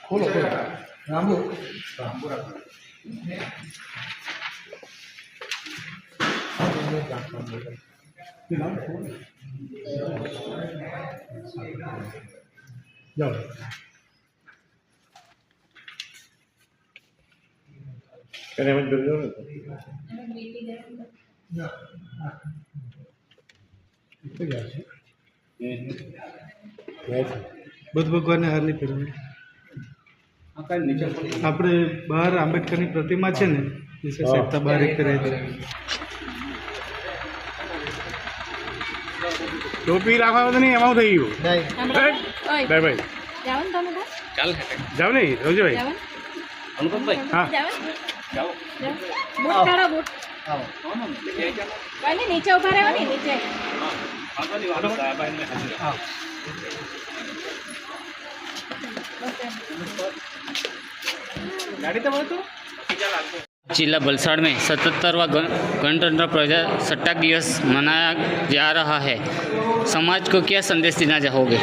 खोलो रामू जाओ कहने में डर जाओ बुद्ध भगवान ने हार नहीं पहरी આપણે બહાર આંબેડકરની પ્રતિમા છે ને વિશે સત્તા બહાર એક રહી છે ટોપી રાખવા તો નહીં એમાં થઈ ગયું બાય બાય જાવન તમે ચાલ જાવ નહીં રોજો ભાઈ અનુપમભાઈ હા જાવ બૂટ કાઢો બૂટ કઈ નીચે ઉભા રહેવો ને નીચે जिला वलसाड़ में 77वां गणतंत्र प्रजासत्ताक दिवस मनाया जा रहा है। समाज को क्या संदेश देना चाहोगे?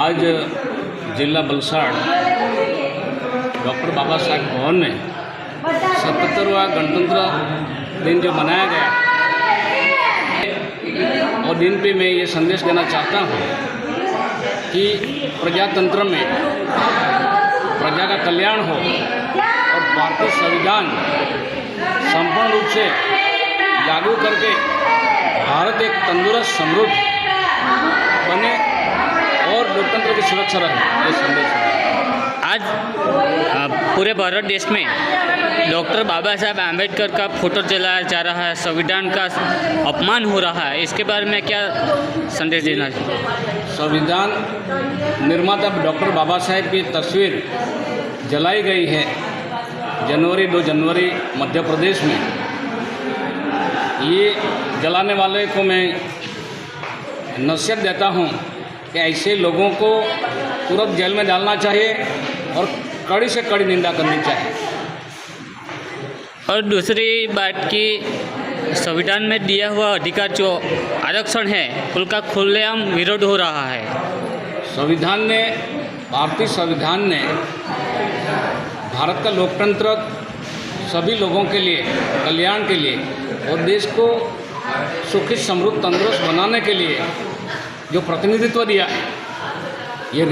आज जिला वलसाड़ डॉक्टर बाबा साहेब भवन में 77वां गणतंत्र दिन जो मनाया गया और दिन पे मैं ये संदेश देना चाहता हूँ कि प्रजातंत्र में प्रजा का कल्याण हो और भारतीय संविधान संपूर्ण रूप से लागू करके भारत एक तंदुरुस्त समृद्ध बने और लोकतंत्र की सुरक्षा रहे, ये संदेश है। आज पूरे भारत देश में डॉक्टर बाबा साहब आम्बेडकर का फोटो जलाया जा रहा है, संविधान का अपमान हो रहा है, इसके बारे में क्या संदेश देना चाहिए? संविधान निर्माता डॉक्टर बाबा साहेब की तस्वीर जलाई गई है 2 जनवरी मध्य प्रदेश में। ये जलाने वाले को मैं नसीहत देता हूँ कि ऐसे लोगों को तुरंत जेल में डालना चाहिए और कड़ी से कड़ी निंदा करनी चाहिए। और दूसरी बात की संविधान में दिया हुआ अधिकार जो आरक्षण है उनका खुलेआम विरोध हो रहा है। भारतीय संविधान ने भारत का लोकतंत्र सभी लोगों के लिए कल्याण के लिए और देश को सुखी समृद्ध तंदुरुस्त बनाने के लिए जो प्रतिनिधित्व दिया, ये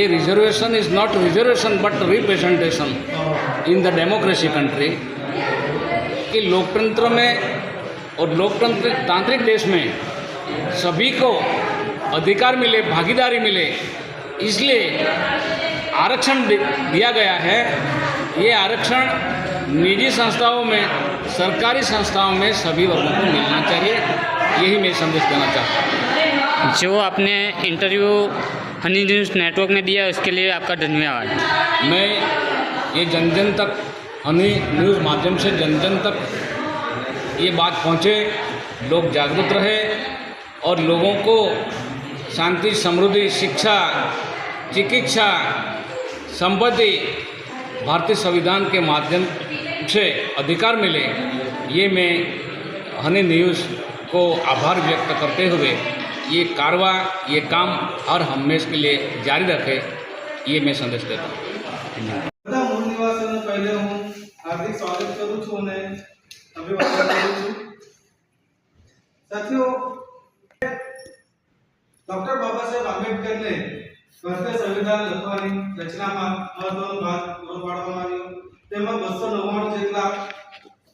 reservation is not reservation but representation in the democracy country कि लोकतंत्र में और तांत्रिक देश में सभी को अधिकार मिले, भागीदारी मिले, इसलिए आरक्षण दिया गया है। ये आरक्षण निजी संस्थाओं में, सरकारी संस्थाओं में सभी वर्गों को मिलना चाहिए, यही मैं संदेश देना चाहता हूँ। जो आपने इंटरव्यू हनी न्यूज़ नेटवर्क में दिया उसके लिए आपका धन्यवाद। मैं ये जन जन तक हनी न्यूज़ माध्यम से जन जन तक ये बात पहुँचे, लोग जागरूक रहे और लोगों को शांति, समृद्धि, शिक्षा, चिकित्सा, संपत्ति भारतीय संविधान के माध्यम से अधिकार मिले, ये मैं हनी न्यूज़ को आभार व्यक्त करते हुए ये काम हर हमेशा के लिए जारी रखे, ये मैं संदेश देता हूँ। मूल निवासीओं पहले हूँ हार्दिक स्वागत करूँ छूँ ने अभिवादन करूँ छूँ। साथियों, डॉक्टर बाबा साहेब आंबेडकर ने भारतीय संविधान લખવાની રચનામાં મહત્વનો ભાગ પૂરો પાડવામાં આવ્યો। તેમાં 299 જેટલા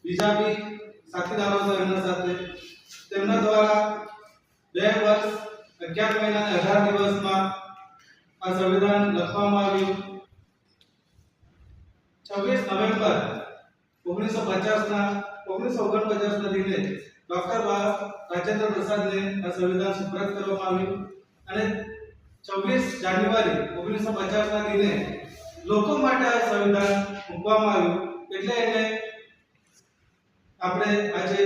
બીજા બી સાથીદારો છે એમના સાથે તેમના દ્વારા 2 વર્ષ 11 મહિના અને 18 દિવસમાં આ સંવિધાન લખવામાં આવ્યું। 26 નવેમ્બર 1949 ના દિને ડોક્ટર રાજેન્દ્ર પ્રસાદ ને આ સંવિધાન સુપ્રત કરવામાં આવ્યું અને 26 જાન્યુઆરી 1950 ના દિને લોકો માટે આ સંવિધાન મૂકવામાં આવ્યું। એટલે એને આપણે આજે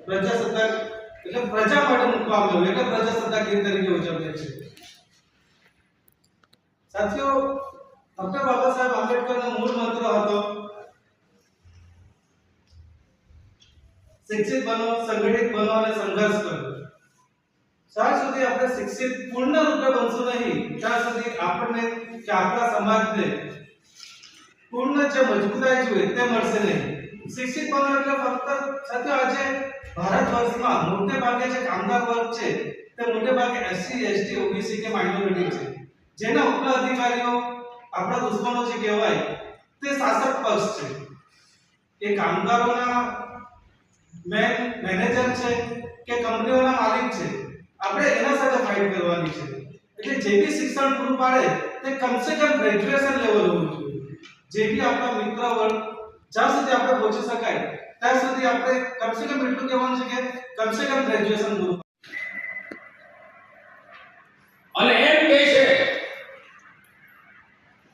પ્રજાસત્તાક એટલે પ્રજા માટે મૂકવામાં આવ્યું એટલે પ્રજાસત્તાક દિન તરીકે ઉજવીએ છીએ। સાથીઓ, ડોક્ટર બાબા સાહેબ આંબેડકરનો મૂળ મંત્ર હતો शिक्षित बनो, संगठित बनो और संघर्ष करो। જ્યાં સુધી આપણે શિક્ષિત પૂર્ણ રૂપે બનશું નહીં ત્યાં સુધી આપણને કે આપણા સમાજને પૂર્ણ જે મજબૂતાઈ જોઈએ તે મળશે નહીં. શિક્ષિત બનવું એટલે ફક્ત સાથે આજે ભારત વર્ષમાં મોટે ભાગે જે કામદાર વર્ગ છે તે મોટે ભાગે એસસી એસટી ઓબીસી કે માઇનોરિટી છે, જેના ઉપલા અધિકારીઓ આપણા દુશ્મનો જે કહેવાય તે શાસક પક્ષ છે. એ કામદારોના મેનેજર છે કે કંપનીઓના માલિક છે, આપણે એના સાથે ફાઇટ કરવાની છે. એટલે જે બી શિક્ષણ પૂરું પાડે તે કમસે કમ ગ્રેજ્યુએશન લેવલ હોવું જોઈએ. જે બી આપણા મિત્ર વર્ગ જ્યાં સુધી આપણે પહોંચી શકાય ત્યાં સુધી આપણે કમસે કમ એટલું કહેવાનું છે કે કમસે કમ ગ્રેજ્યુએશન પૂરું. અને એમ કહે છે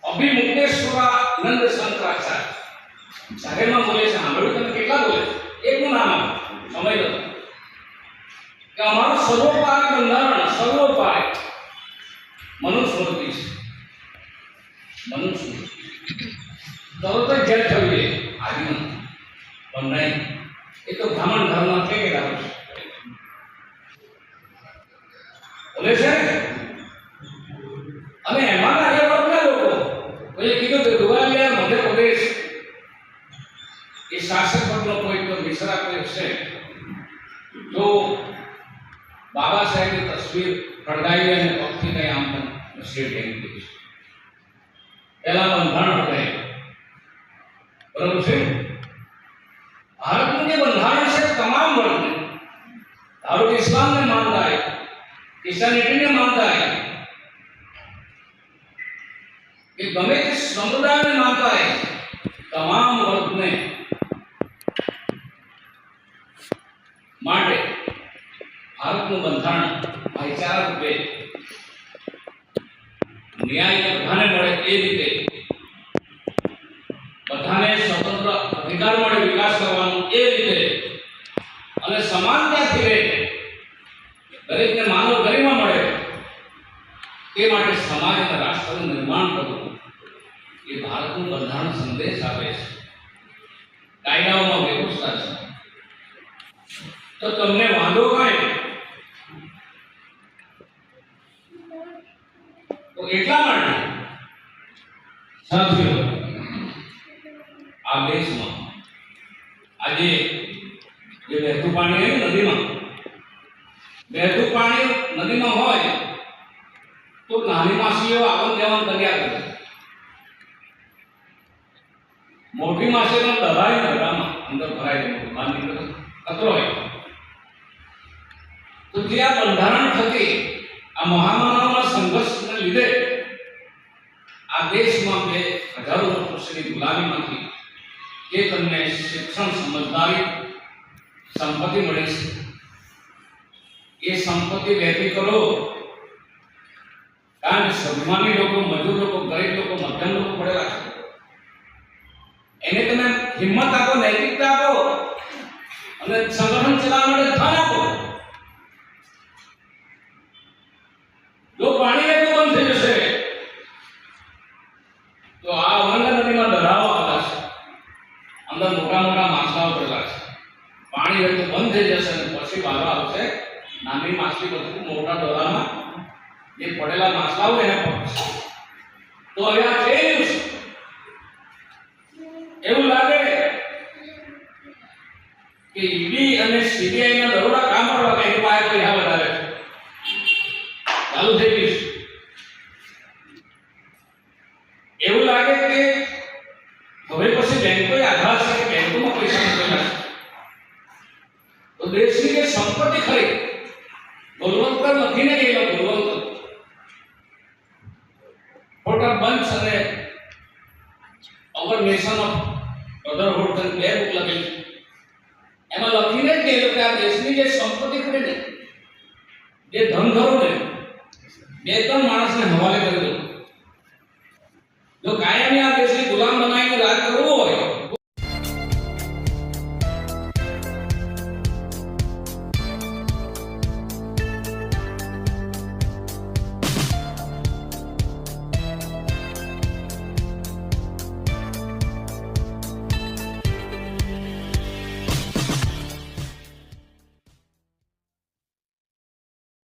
અભિમુક્તેશ્વરાનંદ શંકરાચાર્ય જાહેરમાં બોલે છે, સાંભળ્યું તમે કેટલા બોલે છે? એકનું નામ આપો, સમય લો કે અમારું સર્વોપાય બંધારણ સર્વોપાય મનુસ્મૃતિ છે. મનુસ્મૃતિ તરત જ જેલ થવી જોઈએ આદિમાં પણ નહીં, એ તો બ્રાહ્મણ ધર્મ છે કે બોલે છે. અને એમાં કાર્યકર્તા લોકો કોઈ કીધું કે ગોવાલિયા મધ્યપ્રદેશ એ શાસક વર્ગનો કોઈ તો મિશ્રા કોઈ છે તો બાબા સાહેબની તસવીર ફળગાવી અને પગથી કઈ આમ તસવીર ટેકી દીધી છે. પહેલા બંધારણ હતું, બરાબર છે. ભારતનું જે બંધારણ છે તમામ વર્ગને, ધારો કે ઇસ્લામને માનતા હોય, ક્રિશ્ચિયાનિટીને માનતા હોય, કે ગમે તે સંપ્રદાયને માનતા હોય, તમામ વર્ગને માટે ભારતનું બંધારણ ભાઈચારા રૂપે ન્યાય બધાને મળે એ રીતે, બધાને સ્વતંત્ર અધિકાર મળે વિકાસ કરવાનો એ રીતે, અને સમાનતાથી રહે, દરેકને માનવ ગરિમા મળે તે માટે સમાજ અને રાષ્ટ્રનું નિર્માણ કરવું એ ભારતનું બંધારણ સંદેશ આપે છે. કાયદાઓમાં વ્યવસ્થા છે. તો તમને વાંધો કાંઈ? તો એટલા માટે સાથીઓ આ દેશમાં આજે જે વહેતું પાણી હોય નદીમાં, વહેતું પાણી નદીમાં હોય તો નાની માછલીઓ આવન જાવન કર્યા કરે. મોટી માછલીઓ દબાઈ નદીમાં અંદર ભરાઈ જાય, બહાર નીકળે ખતરો હોય. તો જે આ બંધારણ થકી આ મહામાનવના સંઘર્ષને લીધે આ દેશમાં બે હજારો વર્ષની ગુલામીમાંથી જે તમને શિક્ષણ, સમજદારી, સંપત્તિ મળી છે, એ સંપત્તિ વહેતી કરો. કારણ કે સ્વાભિમાની લોકો, મજૂર લોકો, ગરીબ લોકો, મધ્યમ લોકો પડેલા છે, એને તમે હિંમત આપો, નૈતિકતા આપો અને સંગઠન ચલાવવા માટે ધન આપો. જો પાણી વહેતું બંધ થઈ જશે તો આ ઔરંગા નદીમાં દરાવો આવેલા છે, અંદર મોટા મોટા માછલાઓ પડેલા છે. પાણી વહેતું બંધ થઈ જશે અને પછી બહાર આવશે નાની માછલી બધું મોટા દોરામાં જે પડેલા માછલાઓ એને પકડશે. તો હવે આ થઈ રહ્યું છે. એવું લાગે કે ઈડી અને સીબીઆઈ ના દરોડા કામ કરવા એની પાસે કોઈ હા વધારે ચાલુ થઈ ગયું છે. એવું લાગે કે હવે પછી બેંકોએ આધાર છે કે બેંકોમાં પૈસા મૂકેલા છે તો દેશની જે સંપત્તિ ખરી બલવંતર નથી ને ગયેલો, બલવંતર ખોટા બંચ અને અવર નેશન ઓફ બ્રધરહુડ બે બુક લખેલી છે. એમાં લખીને જ ગયેલો કે આ દેશની જે સંપત્તિ ખરી ને, જે ધન ખરું ને, બે ત્રણ માણસને હવાલે કરી દો.